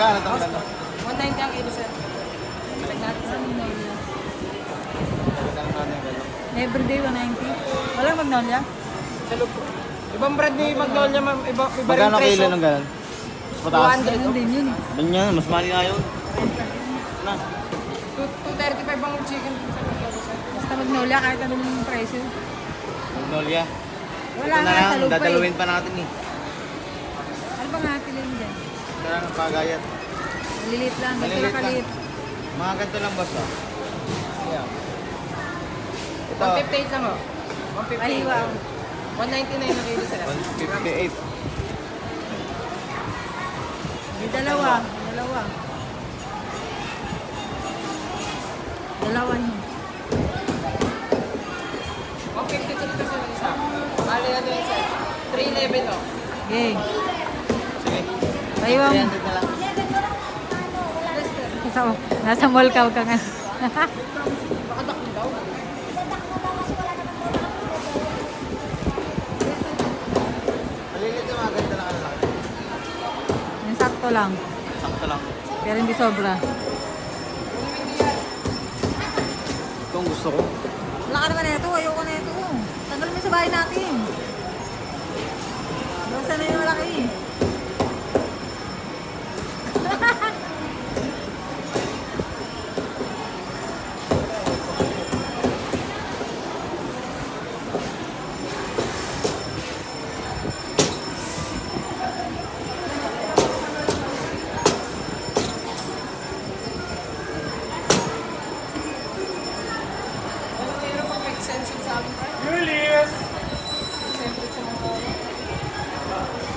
Magkano ito? 190 ang kilo, sir. Balik natin, sir. Everyday 190. Walang magnolia? Sa loob po. Ibang brand ni Magnolia, ma'am. Iba rin Magkano presyo. kilo ng gano'n? Mas mataas. 200. Ganun din yun. Ganyan, mas mahal nga yun. Na. 235 ang chicken sa Magnolia, sir. Basta magnolia kahit anong presyo. Magnolia. Wala Ito na nga lang, sa lupa eh. dadalawin pa natin eh. Ano ba nga kilin dyan? Kaya ng pagayat. Maliliit lang. Ganito Maliliit lang lang. kaliit. Mga ganito lang basta. Ayan. Ito, 158 lang, oh. 158. Ay, wow. 199 ang kilo, sir. 158. May dalawa. Dalawa. Dalawa yun. 150 to dito, sir. Isa. Bali na din, sir. 311, oh. Okay. Sige. Paiwan mo. 300 na lang. Nasa mall ka, huwag ka nga. Nakadakil daw. Maliliit na mga ganito lang lang. Yung sakto lang. Sakto lang. Pero hindi sobra. Ito ang gusto ko. Wala ka naman na ito. Ayoko na ito. Tanggal mo sa bahay natin.